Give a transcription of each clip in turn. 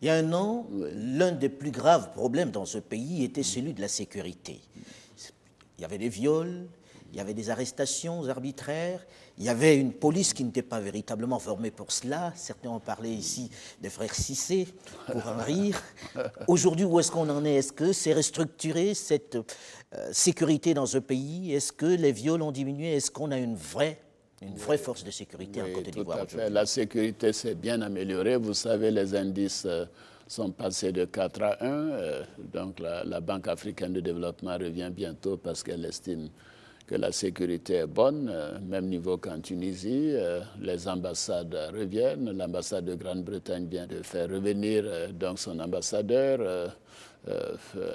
Il y a un an, Oui. l'un des plus graves problèmes dans ce pays était celui de la sécurité. Il y avait des viols, il y avait des arrestations arbitraires, il y avait une police qui n'était pas véritablement formée pour cela. Certains ont parlé ici des frères Cissé, pour en rire. Aujourd'hui, où est-ce qu'on en est? Est-ce que c'est restructuré, cette sécurité dans ce pays? Est-ce que les viols ont diminué? Est-ce qu'on a une vraie force de sécurité en Côte d'Ivoire tout à fait. aujourd'hui? La sécurité s'est bien améliorée. Vous savez, les indices sont passés de 4 à 1. Donc la Banque africaine de développement revient bientôt parce qu'elle estime que la sécurité est bonne, même niveau qu'en Tunisie. Les ambassades reviennent. L'ambassade de Grande-Bretagne vient de faire revenir donc son ambassadeur.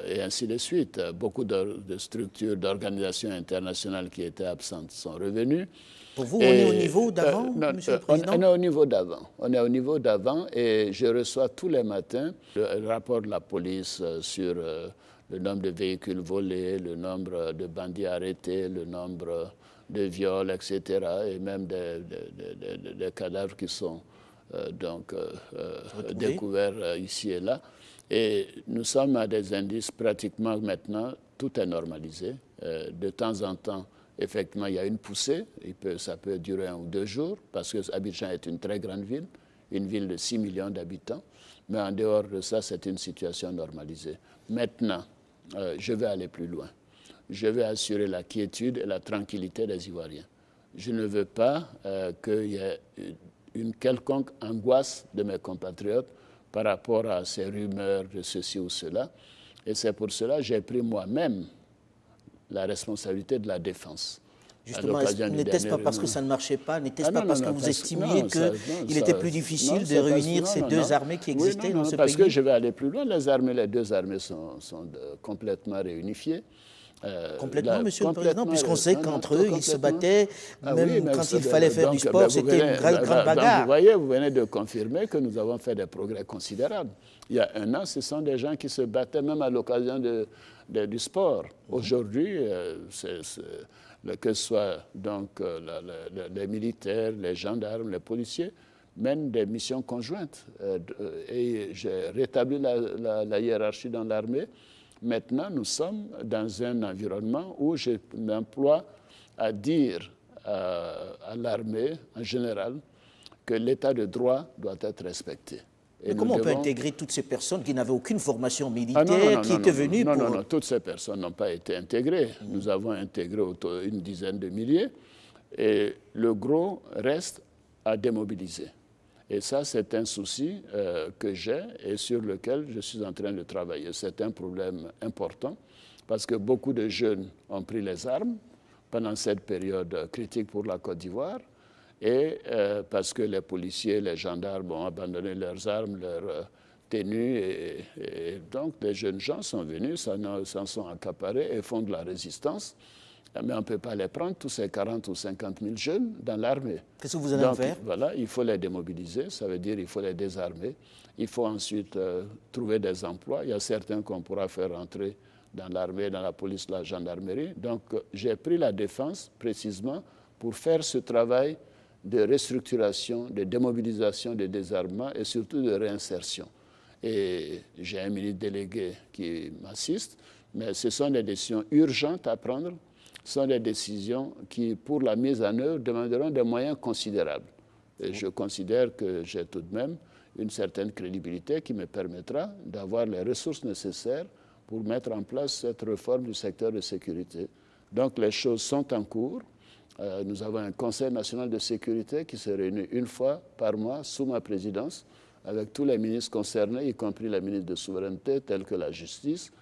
Et ainsi de suite. Beaucoup de structures, d'organisations internationales qui étaient absentes sont revenues. Pour vous, on est au niveau d'avant, Monsieur le Président? On est au niveau d'avant. On est au niveau d'avant et je reçois tous les matins le rapport de la police sur le nombre de véhicules volés, le nombre de bandits arrêtés, le nombre de viols, etc. et même des cadavres qui sont découverts ici et là. Et nous sommes à des indices pratiquement maintenant, tout est normalisé. De temps en temps, effectivement, il y a une poussée, ça peut durer 1 ou 2 jours, parce que Abidjan est une très grande ville, une ville de 6 millions d'habitants. Mais en dehors de ça, c'est une situation normalisée. Maintenant, je vais aller plus loin. Je vais assurer la quiétude et la tranquillité des Ivoiriens. Je ne veux pas qu'il y ait une quelconque angoisse de mes compatriotes par rapport à ces rumeurs de ceci ou cela. Et c'est pour cela que j'ai pris moi-même la responsabilité de la défense. Justement, n'était-ce pas parce que ça ne marchait pas? N'était-ce pas parce que vous estimiez qu'il était plus difficile de réunir ces deux armées qui existaient dans ce pays? Parce que je vais aller plus loin. Les deux armées sont complètement réunifiées. Complètement, Monsieur le Président, puisqu'on sait qu'entre eux, ils se battaient, même quand il fallait faire du sport, c'était une grande bagarre. Vous voyez, vous venez de confirmer que nous avons fait des progrès considérables. Il y a 1 an, ce sont des gens qui se battaient même à l'occasion du sport. Aujourd'hui, que ce soit donc, les militaires, les gendarmes, les policiers, mènent des missions conjointes. Et j'ai rétabli la hiérarchie dans l'armée. Maintenant, nous sommes dans un environnement où je m'emploie à dire à l'armée en général que l'état de droit doit être respecté. Mais comment on peut intégrer toutes ces personnes qui n'avaient aucune formation militaire, qui étaient venues pour... Non, toutes ces personnes n'ont pas été intégrées. Nous avons intégré une dizaine de milliers et le gros reste à démobiliser. Et ça, c'est un souci que j'ai et sur lequel je suis en train de travailler. C'est un problème important parce que beaucoup de jeunes ont pris les armes pendant cette période critique pour la Côte d'Ivoire et parce que les policiers, les gendarmes ont abandonné leurs armes, leurs tenues et donc les jeunes gens sont venus, s'en sont accaparés et font de la résistance. Mais on ne peut pas les prendre, tous ces 40 ou 50 000 jeunes, dans l'armée. Qu'est-ce que vous allez en faire? Voilà, il faut les démobiliser, ça veut dire qu'il faut les désarmer. Il faut ensuite trouver des emplois. Il y a certains qu'on pourra faire entrer dans l'armée, dans la police, la gendarmerie. Donc, j'ai pris la défense précisément pour faire ce travail de restructuration, de démobilisation, de désarmement et surtout de réinsertion. Et j'ai un ministre délégué qui m'assiste, mais ce sont des décisions urgentes à prendre. Ce sont des décisions qui, pour la mise en œuvre, demanderont des moyens considérables. Et je considère que j'ai tout de même une certaine crédibilité qui me permettra d'avoir les ressources nécessaires pour mettre en place cette réforme du secteur de sécurité. Donc les choses sont en cours. Nous avons un Conseil national de sécurité qui se réunit 1 fois par mois sous ma présidence avec tous les ministres concernés, y compris les ministres de souveraineté tels que la justice,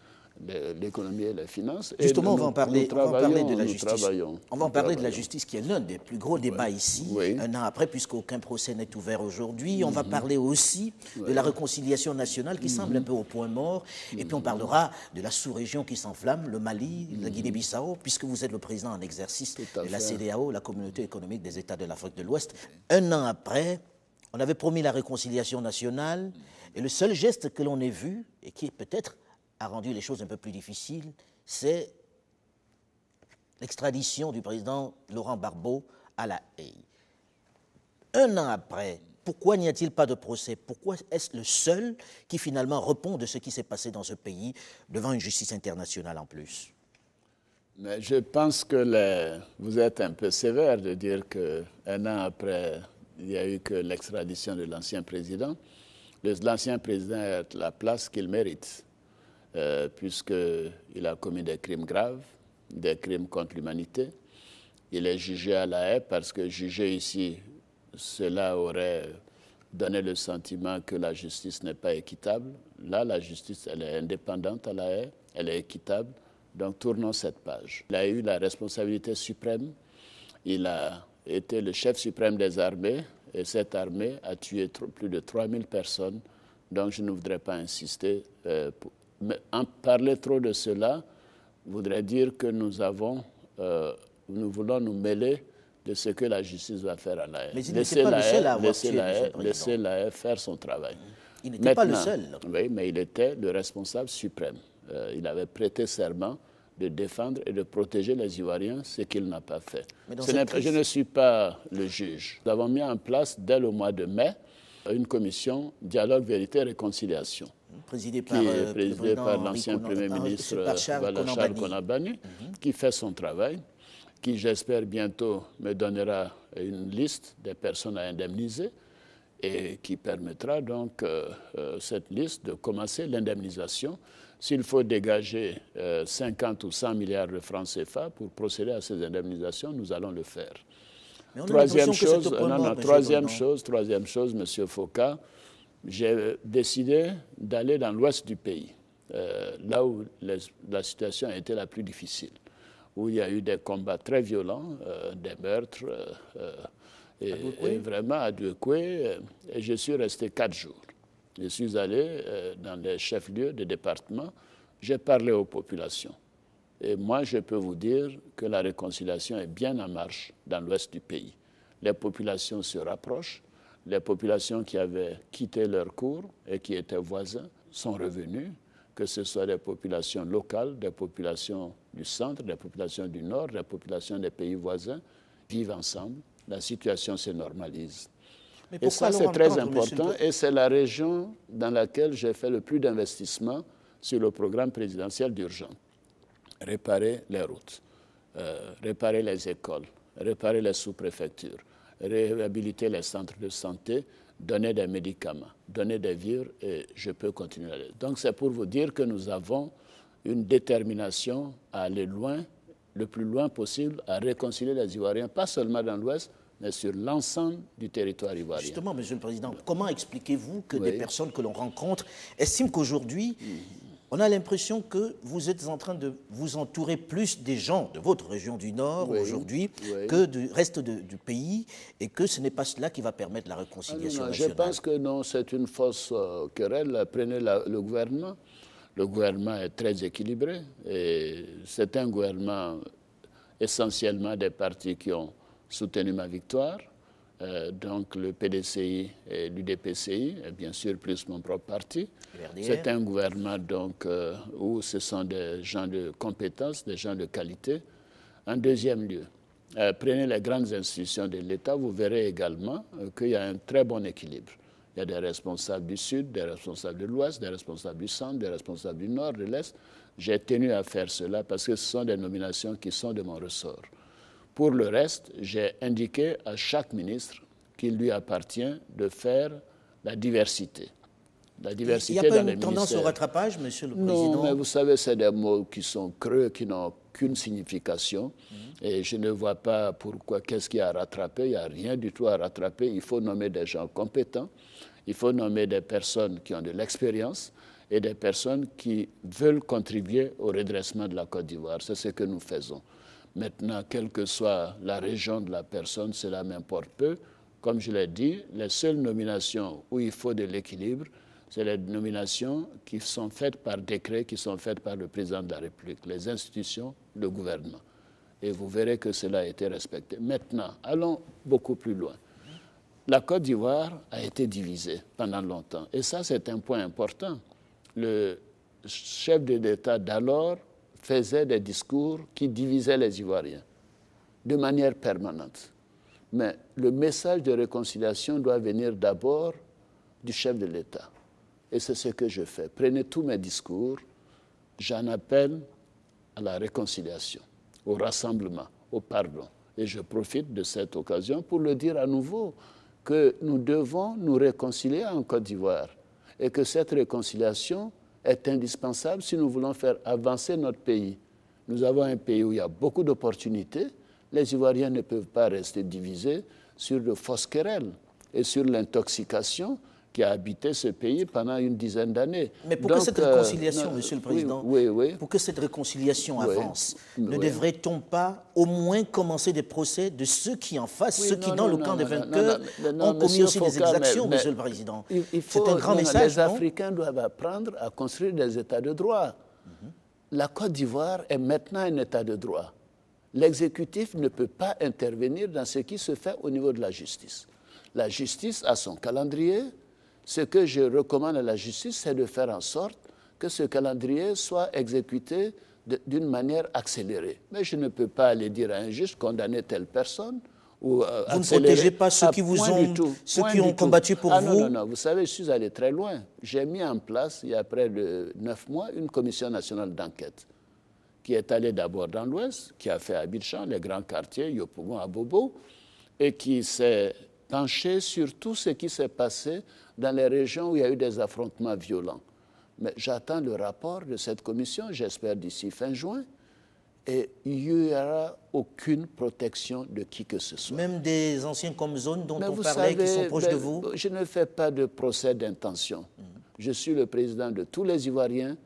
l'économie et les finances. Justement, on va en parler de la justice. On va en parler de la justice qui est l'un des plus gros débats ici, 1 an après, puisqu'aucun procès n'est ouvert aujourd'hui. On va parler aussi de la réconciliation nationale qui semble un peu au point mort. Et puis on parlera de la sous-région qui s'enflamme, le Mali, la Guinée-Bissau, puisque vous êtes le président en exercice de la CEDEAO, la Communauté économique des États de l'Afrique de l'Ouest. 1 an après, on avait promis la réconciliation nationale. Et le seul geste que l'on ait vu, et qui peut-être a rendu les choses un peu plus difficiles, c'est l'extradition du président Laurent Gbagbo à La Haye. 1 an après, pourquoi n'y a-t-il pas de procès? Pourquoi est-ce le seul qui finalement répond de ce qui s'est passé dans ce pays devant une justice internationale en plus? Mais je pense que vous êtes un peu sévère de dire qu'un an après, il n'y a eu que l'extradition de l'ancien président. L'ancien président a la place qu'il mérite, puisqu'il a commis des crimes graves, des crimes contre l'humanité. Il est jugé à La Haye parce que jugé ici, cela aurait donné le sentiment que la justice n'est pas équitable. Là, la justice, elle est indépendante à La Haye, elle est équitable. Donc, tournons cette page. Il a eu la responsabilité suprême. Il a été le chef suprême des armées et cette armée a tué plus de 3000 personnes. Donc, je ne voudrais pas insister. Mais en parler trop de cela voudrait dire que nous voulons nous mêler de ce que la justice va faire à La Haye. Mais il n'était pas le seul à avoir tué, laissez La Haye faire son travail. Il n'était pas le seul. Oui, mais il était le responsable suprême. Il avait prêté serment de défendre et de protéger les Ivoiriens, ce qu'il n'a pas fait. Je ne suis pas le juge. Nous avons mis en place, dès le mois de mai, une commission Dialogue, Vérité, Réconciliation, présidée par l'ancien Premier ministre Charles Konabani, qui fait son travail, qui, j'espère, bientôt me donnera une liste des personnes à indemniser et qui permettra donc, cette liste, de commencer l'indemnisation. S'il faut dégager 50 ou 100 milliards de francs CFA pour procéder à ces indemnisations, nous allons le faire. Troisième chose, M. Foka, j'ai décidé d'aller dans l'ouest du pays, là où la situation a été la plus difficile, où il y a eu des combats très violents, des meurtres, et vraiment à Douekoué, et je suis resté 4 jours. Je suis allé dans les chefs-lieux des départements, j'ai parlé aux populations. Et moi, je peux vous dire que la réconciliation est bien en marche dans l'ouest du pays. Les populations se rapprochent, les populations qui avaient quitté leur cour et qui étaient voisins sont revenus, que ce soit des populations locales, des populations du centre, des populations du nord, des populations des pays voisins, vivent ensemble, la situation se normalise. Et ça, c'est très important, et c'est la région dans laquelle j'ai fait le plus d'investissements sur le programme présidentiel d'urgence. Réparer les routes, réparer les écoles, réparer les sous-préfectures, réhabiliter les centres de santé, donner des médicaments, donner des vivres, et je peux continuer à aller. Donc c'est pour vous dire que nous avons une détermination à aller loin, le plus loin possible, à réconcilier les Ivoiriens, pas seulement dans l'Ouest, mais sur l'ensemble du territoire ivoirien. Justement, Monsieur le Président, comment expliquez-vous que des personnes que l'on rencontre estiment qu'aujourd'hui, on a l'impression que vous êtes en train de vous entourer plus des gens de votre région du Nord aujourd'hui que du reste du pays, et que ce n'est pas cela qui va permettre la réconciliation nationale? Je pense que non, c'est une fausse querelle. Prenez le gouvernement. Le gouvernement est très équilibré et c'est un gouvernement essentiellement des partis qui ont soutenu ma victoire, donc le PDCI et l'UDPCI, et bien sûr plus mon propre parti. C'est un gouvernement donc, où ce sont des gens de compétence, des gens de qualité. En deuxième lieu, prenez les grandes institutions de l'État, vous verrez également qu'il y a un très bon équilibre. Il y a des responsables du Sud, des responsables de l'Ouest, des responsables du Centre, des responsables du Nord, de l'Est. J'ai tenu à faire cela parce que ce sont des nominations qui sont de mon ressort. Pour le reste, j'ai indiqué à chaque ministre qu'il lui appartient de faire la diversité. La diversité dans les ministères. Il n'y a pas une tendance au rattrapage, Monsieur le Président? Non, mais vous savez, c'est des mots qui sont creux, qui n'ont aucune signification. Et je ne vois pas pourquoi, qu'est-ce qu'il y a à rattraper. Il n'y a rien du tout à rattraper. Il faut nommer des gens compétents. Il faut nommer des personnes qui ont de l'expérience et des personnes qui veulent contribuer au redressement de la Côte d'Ivoire. C'est ce que nous faisons. Maintenant, quelle que soit la région de la personne, cela m'importe peu. Comme je l'ai dit, les seules nominations où il faut de l'équilibre, c'est les nominations qui sont faites par décret, qui sont faites par le président de la République, les institutions, le gouvernement. Et vous verrez que cela a été respecté. Maintenant, allons beaucoup plus loin. La Côte d'Ivoire a été divisée pendant longtemps. Et ça, c'est un point important. Le chef de l'État d'alors faisait des discours qui divisaient les Ivoiriens de manière permanente. Mais le message de réconciliation doit venir d'abord du chef de l'État. Et c'est ce que je fais. Prenez tous mes discours, j'en appelle à la réconciliation, au rassemblement, au pardon. Et je profite de cette occasion pour le dire à nouveau, que nous devons nous réconcilier en Côte d'Ivoire et que cette réconciliation est indispensable si nous voulons faire avancer notre pays. Nous avons un pays où il y a beaucoup d'opportunités. Les Ivoiriens ne peuvent pas rester divisés sur de fausses querelles et sur l'intoxication qui a habité ce pays pendant une dizaine d'années. Mais pour que cette réconciliation, Monsieur le Président, pour que cette réconciliation avance, ne devrait-on pas au moins commencer des procès de ceux qui en face, ceux qui dans le camp des vainqueurs ont commis aussi des exactions, Monsieur le Président? C'est un grand message, les Africains doivent apprendre à construire des États de droit. La Côte d'Ivoire est maintenant un État de droit. L'exécutif ne peut pas intervenir dans ce qui se fait au niveau de la justice. La justice a son calendrier. Ce que je recommande à la justice, c'est de faire en sorte que ce calendrier soit exécuté d'une manière accélérée. Mais je ne peux pas aller dire à un juge condamner telle personne ou vous ne protégez pas ceux qui vous ont combattu pour vous? Non. Vous savez, je suis allé très loin. J'ai mis en place, il y a près de 9 mois, une commission nationale d'enquête qui est allée d'abord dans l'Ouest, qui a fait Abidjan, les grands quartiers, Yopougon, Abobo, et qui s'est penchée sur tout ce qui s'est passé dans les régions où il y a eu des affrontements violents. Mais j'attends le rapport de cette commission, j'espère d'ici fin juin, et il n'y aura aucune protection de qui que ce soit. Même des anciens comme zone dont on parlait, qui sont proches de vous? Je ne fais pas de procès d'intention. Je suis le président de tous les Ivoiriens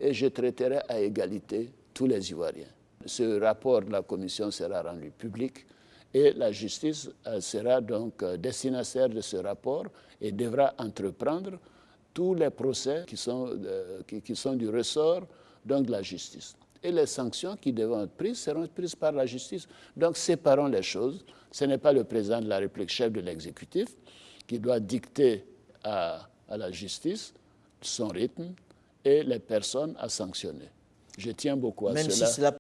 et je traiterai à égalité tous les Ivoiriens. Ce rapport de la commission sera rendu public et la justice sera donc destinataire de ce rapport et devra entreprendre tous les procès qui sont du ressort donc, de la justice. Et les sanctions qui devront être prises seront prises par la justice. Donc séparons les choses. Ce n'est pas le président de la République, chef de l'exécutif, qui doit dicter à la justice son rythme et les personnes à sanctionner. Je tiens beaucoup à cela.